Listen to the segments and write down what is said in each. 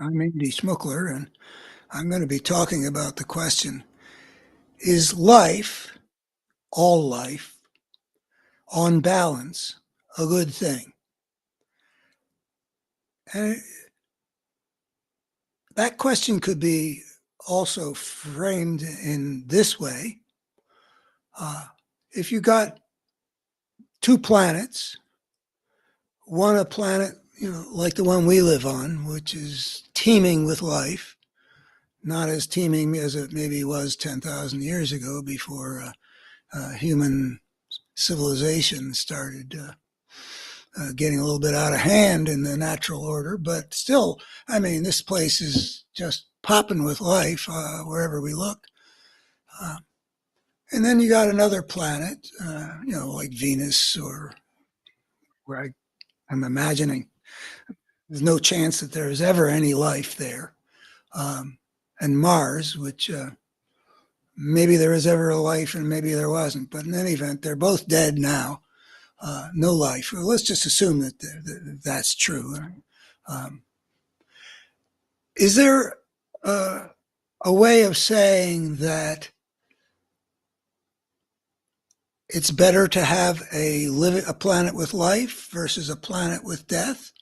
I'm Andy Schmuckler, and I'm going to be talking about the question, is life, all life, on balance, a good thing? And that question could be also framed in this way. If you got two planets, one a planet, like the one we live on, which is teeming with life, not as teeming as it maybe was 10,000 years ago before human civilization started getting a little bit out of hand in the natural order, but still, I mean, this place is just popping with life wherever we look. And then you got another planet, like Venus, or where I'm imagining there's no chance that there is ever any life there. And Mars, which maybe there was ever a life and maybe there wasn't. But in any event, they're both dead now. No life. Well, let's just assume that that's true. Um, is there a way of saying that it's better to have a planet with life versus a planet with death?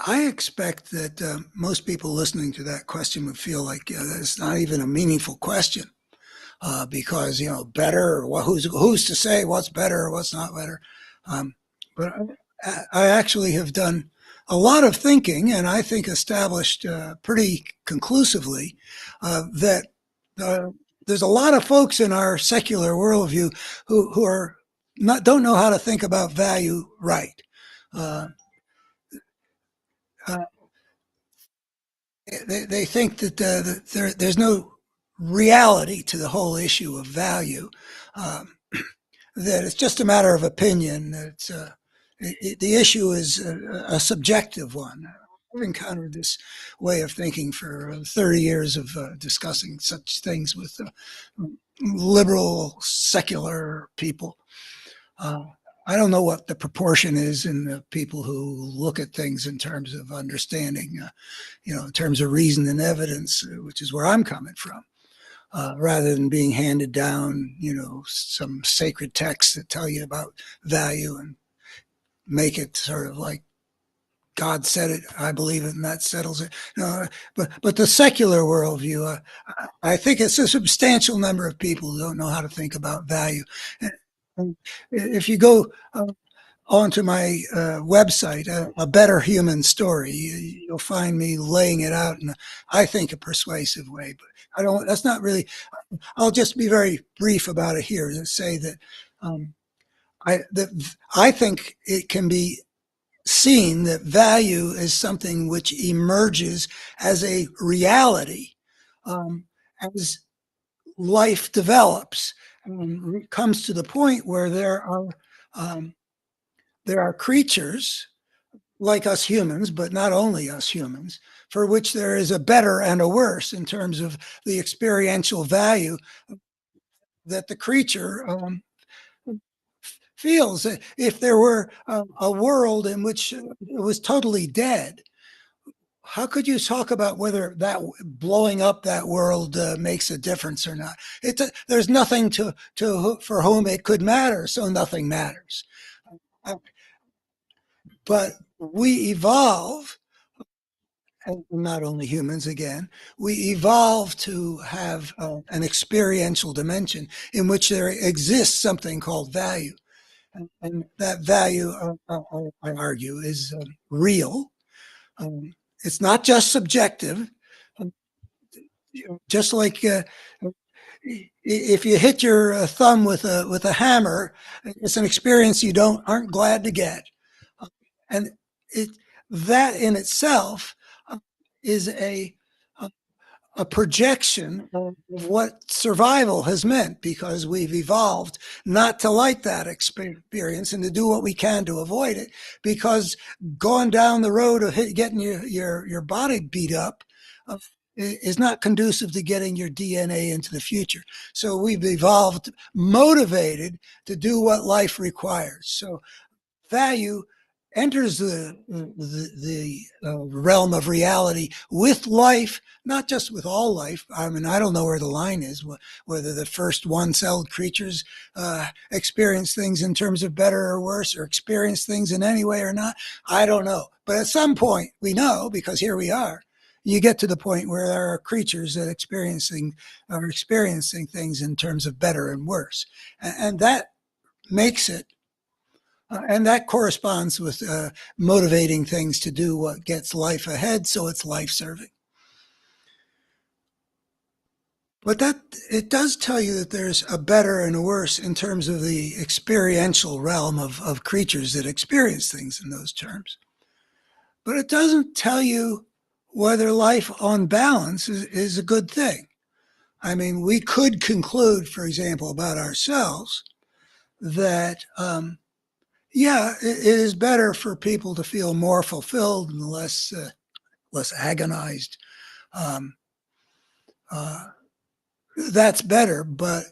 I expect that most people listening to that question would feel like it's not even a meaningful question because better. Or who's to say what's better or what's not better? But I actually have done a lot of thinking, and I think established pretty conclusively that there's a lot of folks in our secular worldview who are don't know how to think about value right. Uh, uh, they think that there's no reality to the whole issue of value. Um, that it's just a matter of opinion. That the issue is a subjective one. I've encountered this way of thinking for 30 years of discussing such things with liberal, secular people. I don't know what the proportion is in the people who look at things in terms of understanding, in terms of reason and evidence, which is where I'm coming from. Rather than being handed down, some sacred texts that tell you about value and make it sort of like God said it, I believe it, and that settles it. No, but the secular worldview, I think it's a substantial number of people who don't know how to think about value. And if you go onto my website, A Better Human Story, you'll find me laying it out in, I think, a persuasive way. But I don't. That's not really. I'll just be very brief about it here and say that I think it can be seen that value is something which emerges as a reality as life develops and comes to the point where there are creatures like us humans, but not only us humans, for which there is a better and a worse in terms of the experiential value that the creature feels. If there were a world in which it was totally dead, how could you talk about whether that blowing up that world makes a difference or not? There's nothing to for whom it could matter, so nothing matters. But we evolve, and not only humans again, we evolve to have an experiential dimension in which there exists something called value. And that value, I argue, is real. It's not just subjective. Um, just like if you hit your thumb with a hammer, it's an experience you aren't glad to get, and it that in itself is a projection of what survival has meant, because we've evolved not to like that experience and to do what we can to avoid it, because going down the road of getting your body beat up is not conducive to getting your DNA into the future. So we've evolved motivated to do what life requires. So value enters the realm of reality with life, not just with all life. I mean, I don't know where the line is, whether the first one-celled creatures experience things in terms of better or worse, or experience things in any way or not. I don't know. But at some point, we know, because here we are. You get to the point where there are creatures that are experiencing things in terms of better and worse, and that makes it and that corresponds with motivating things to do what gets life ahead, so it's life-serving. But that it does tell you that there's a better and a worse in terms of the experiential realm of creatures that experience things in those terms. But it doesn't tell you whether life on balance is a good thing. I mean, we could conclude, for example, about ourselves that yeah, it is better for people to feel more fulfilled and less agonized. Um, uh, that's better, but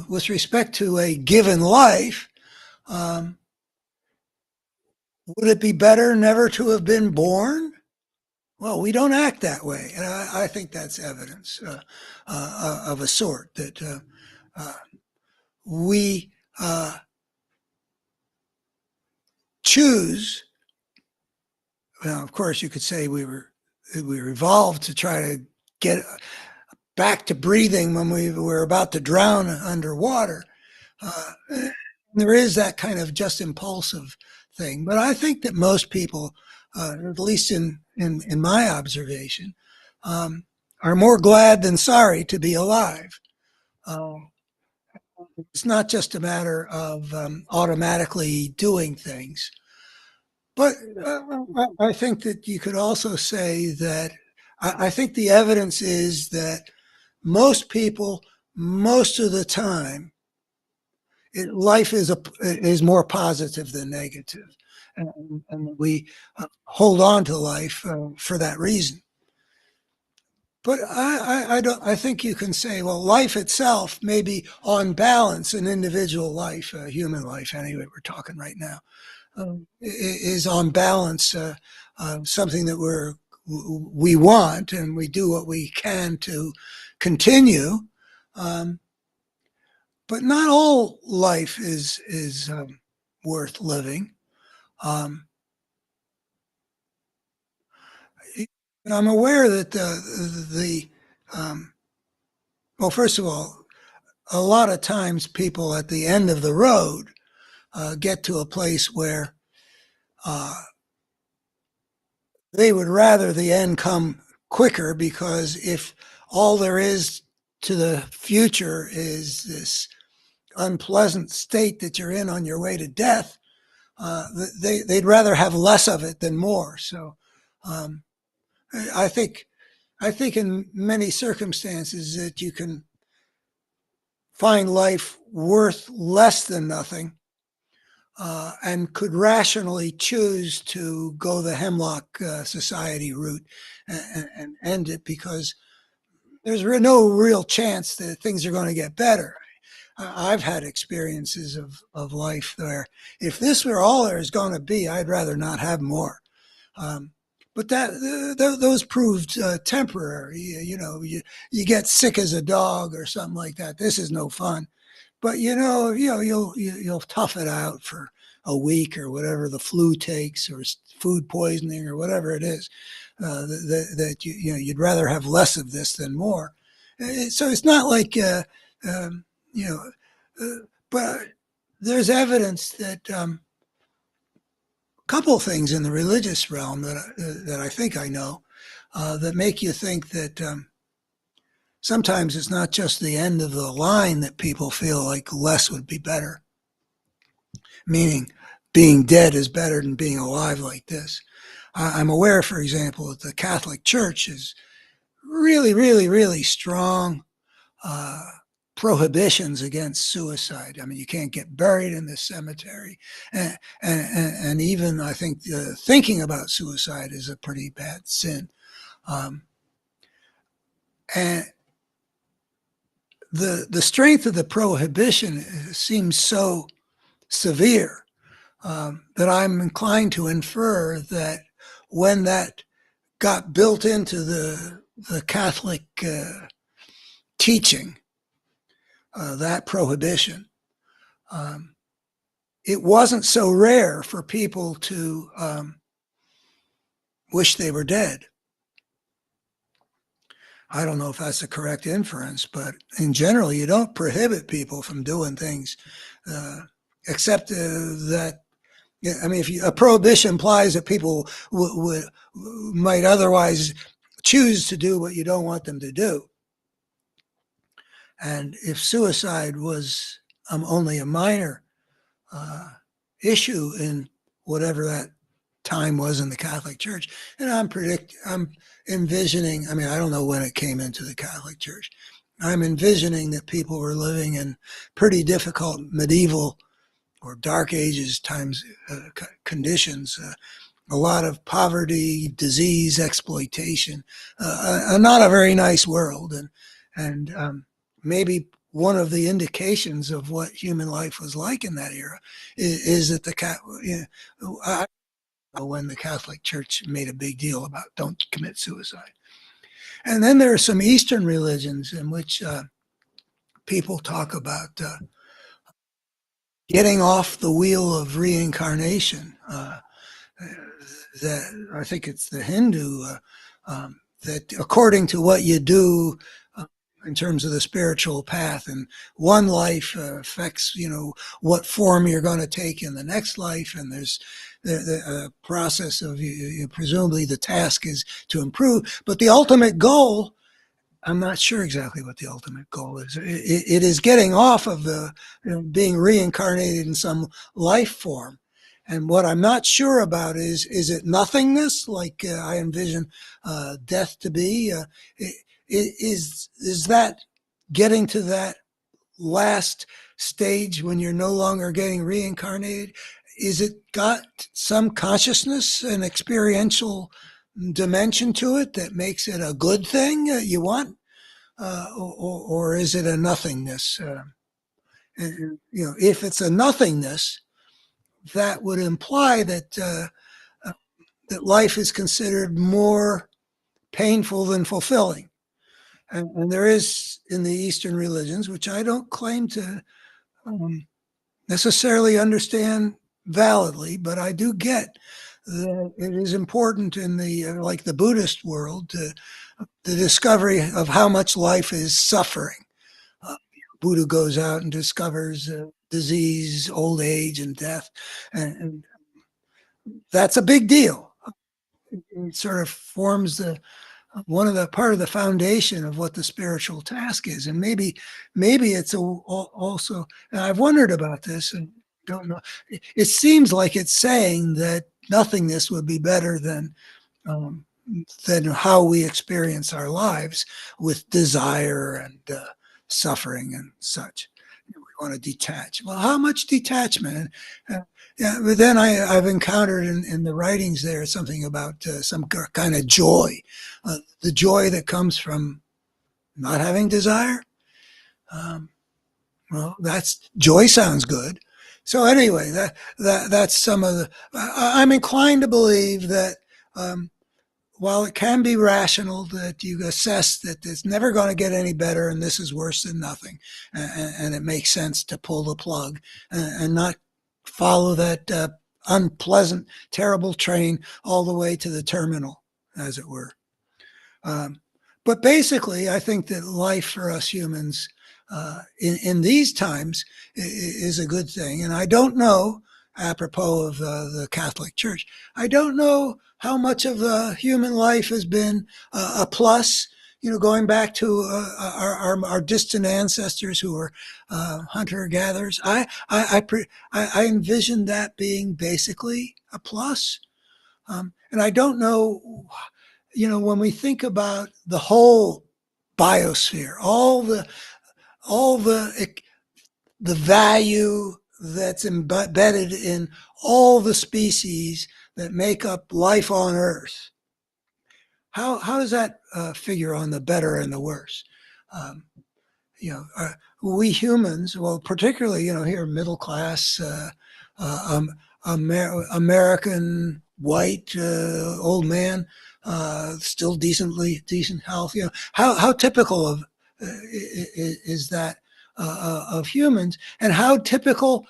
with respect to a given life, um, would it be better never to have been born? Well, we don't act that way, and I think that's evidence of a sort that uh, we choose. Well, of course, you could say we evolved to try to get back to breathing when we were about to drown underwater. Uh, there is that kind of just impulsive thing, but I think that most people, at least in my observation, um, are more glad than sorry to be alive. Uh, it's not just a matter of automatically doing things, but I think that you could also say that I think the evidence is that most people, most of the time, life is more positive than negative, and we hold on to life for that reason. But I don't. I think you can say, well, life itself, maybe on balance, an individual life, a human life, anyway, we're talking right now, is on balance something that we want, and we do what we can to continue. Um, but not all life is worth living. Um, I'm aware that the well, first of all, a lot of times people at the end of the road get to a place where uh, they would rather the end come quicker, because if all there is to the future is this unpleasant state that you're in on your way to death, they'd rather have less of it than more. So um, I think I think in many circumstances that you can find life worth less than nothing, and could rationally choose to go the Hemlock Society route and end it, because there's no real chance that things are going to get better. I've had experiences of life where if this were all there's going to be, I'd rather not have more. Um, but those proved temporary. You get sick as a dog or something like that. This is no fun. But you'll tough it out for a week or whatever the flu takes, or food poisoning or whatever it is. That you'd rather have less of this than more. So it's not like you know, but there's evidence that couple things in the religious realm that I think I know that make you think that sometimes it's not just the end of the line that people feel like less would be better, meaning being dead is better than being alive like this. I'm aware, for example, that the Catholic Church is really, really, really strong uh, prohibitions against suicide. I mean, you can't get buried in this cemetery, and even I think thinking about suicide is a pretty bad sin. Um, and the strength of the prohibition seems so severe that I'm inclined to infer that when that got built into the Catholic teaching, that prohibition, um, it wasn't so rare for people to wish they were dead. I don't know if that's the correct inference, but in general, you don't prohibit people from doing things, uh, except that. I mean, if a prohibition implies that people might otherwise choose to do what you don't want them to do, and if suicide was only a minor uh, issue in whatever that time was in the Catholic Church, and I'm envisioning. I mean, I don't know when it came into the Catholic Church. I'm envisioning that people were living in pretty difficult medieval or Dark Ages times conditions. A lot of poverty, disease, exploitation, not a very nice world, and maybe one of the indications of what human life was like in that era is that when the Catholic Church made a big deal about don't commit suicide. And then there are some Eastern religions in which people talk about getting off the wheel of reincarnation. That I think it's the Hindu that according to what you do in terms of the spiritual path, and one life affects what form you're going to take in the next life, and there's the process of presumably the task is to improve, but the ultimate goal. I'm not sure exactly what the ultimate goal is. It is getting off of the being reincarnated in some life form. And what I'm not sure about is it nothingness, like I envision death to be? Is that getting to that last stage when you're no longer getting reincarnated? Is it got some consciousness and experiential dimension to it that makes it a good thing you want? Or is it a nothingness? If it's a nothingness, that would imply that life is considered more painful than fulfilling. And there is in the Eastern religions, which I don't claim to necessarily understand validly, but I do get that it is important in like the Buddhist world, the discovery of how much life is suffering. Buddha goes out and discovers disease, old age, and death, and that's a big deal. It sort of forms the one of the part of the foundation of what the spiritual task is, and maybe it's also. And I've wondered about this, and don't know. It seems like it's saying that nothingness would be better um, than how we experience our lives with desire and suffering and such. We want to detach. Well, how much detachment? Yeah, but then I've encountered in the writings there something about some kind of joy, the joy that comes from not having desire. Um, well, that's joy sounds good. So anyway, that's some of the. I'm inclined to believe that while it can be rational that you assess that it's never going to get any better and this is worse than nothing, and it makes sense to pull the plug and not follow that unpleasant, terrible train all the way to the terminal, as it were. Um, but basically, I think that life for us humans in these times is a good thing. And I don't know, apropos of the Catholic Church, I don't know how much of human life has been a plus. Going back to our distant ancestors who were hunter gatherers, I envision that being basically a plus. And I don't know, when we think about the whole biosphere, all the value that's embedded in all the species that make up life on Earth. How does that figure on the better and the worse? Um, we humans, well, particularly here, middle class American white old man, still decent health. How typical of is that of humans, and how typical.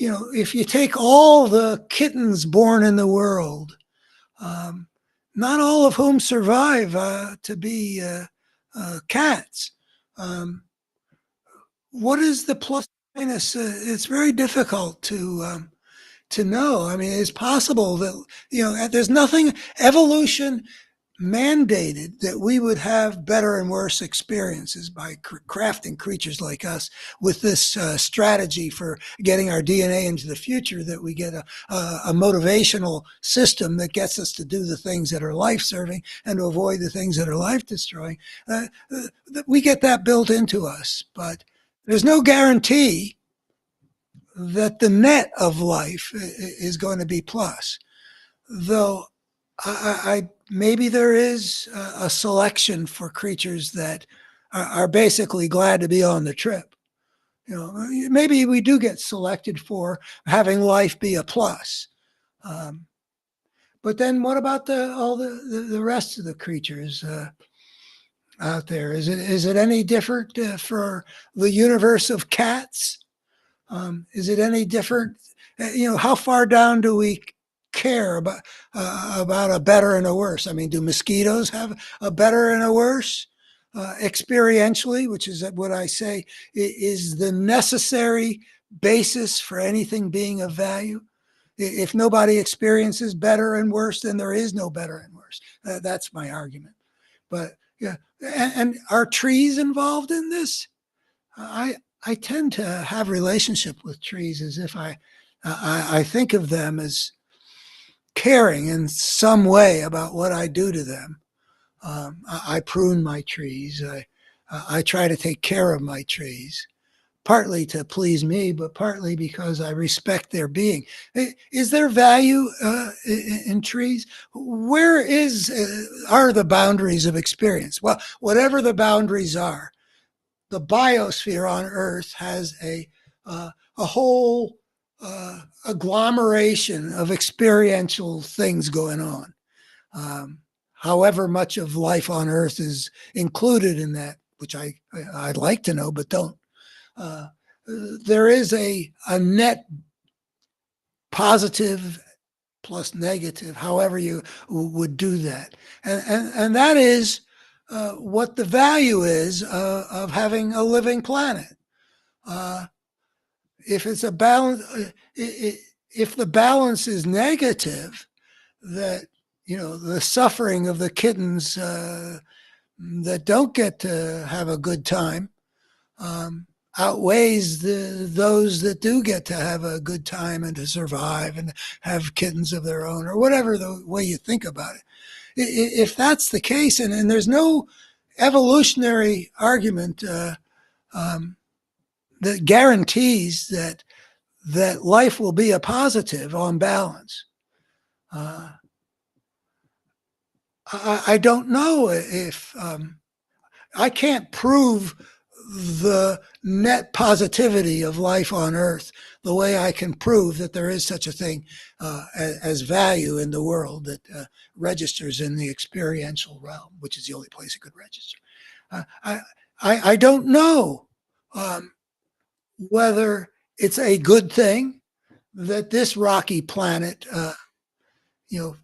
If you take all the kittens born in the world, um, not all of whom survive to be cats. Um, what is the plus minus? It's very difficult to know. I mean, it's possible that there's nothing evolution mandated that we would have better and worse experiences by crafting creatures like us with this strategy for getting our DNA into the future, that we get a motivational system that gets us to do the things that are life-serving and to avoid the things that are life-destroying. We get that built into us, but there's no guarantee that the net of life is going to be plus. Though maybe there is a selection for creatures that are basically glad to be on the trip. Maybe we do get selected for having life be a plus. But then what about all the rest of the creatures out there? Is it any different for the universe of cats? Is it any different? How far down do we care about a better and a worse? I mean, do mosquitoes have a better and a worse experientially, which is what I say is the necessary basis for anything being of value? If nobody experiences better and worse, then there is no better and worse. That's my argument. But yeah, and are trees involved in this? I tend to have relationship with trees as if I think of them as caring in some way about what I do to them. I prune my trees. I try to take care of my trees, partly to please me, but partly because I respect their being. Is there value in trees? Where are the boundaries of experience? Well, whatever the boundaries are, the biosphere on Earth has a whole agglomeration of experiential things going on. However much of life on Earth is included in that, which I'd like to know, but don't. There is a net positive plus negative, however you would do that. And that is what the value is of having a living planet. If it's a balance, if the balance is negative, that the suffering of the kittens that don't get to have a good time outweighs those that do get to have a good time and to survive and have kittens of their own, or whatever the way you think about it. If that's the case, and there's no evolutionary argument that guarantees that life will be a positive on balance. I don't know if I can't prove the net positivity of life on Earth the way I can prove that there is such a thing as value in the world that registers in the experiential realm, which is the only place it could register. I don't know whether it's a good thing that this rocky planet,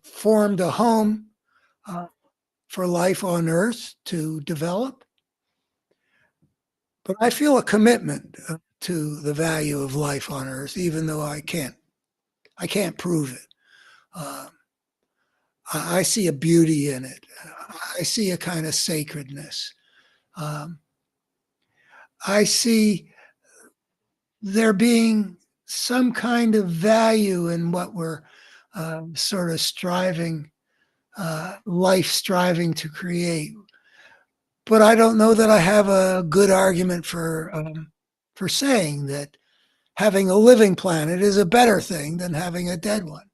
formed a home for life on Earth to develop. But I feel a commitment to the value of life on Earth, even though I can't prove it. I see a beauty in it. I see a kind of sacredness. I see there being some kind of value in what we're sort of striving to create. But I don't know that I have a good argument for saying that having a living planet is a better thing than having a dead one.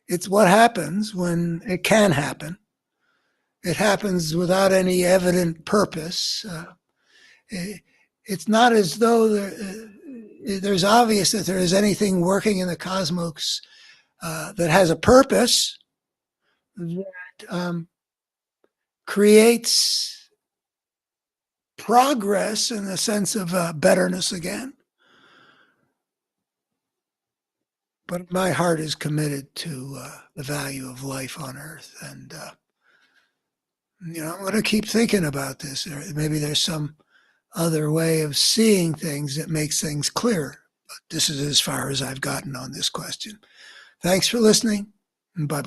It's what happens when it can happen. It happens without any evident purpose. It's not as though there's obvious that there is anything working in the cosmos that has a purpose that creates progress in the sense of betterness again. But my heart is committed to the value of life on Earth, and I'm going to keep thinking about this. Maybe there's some other way of seeing things that makes things clearer. But this is as far as I've gotten on this question. Thanks for listening, and bye-bye.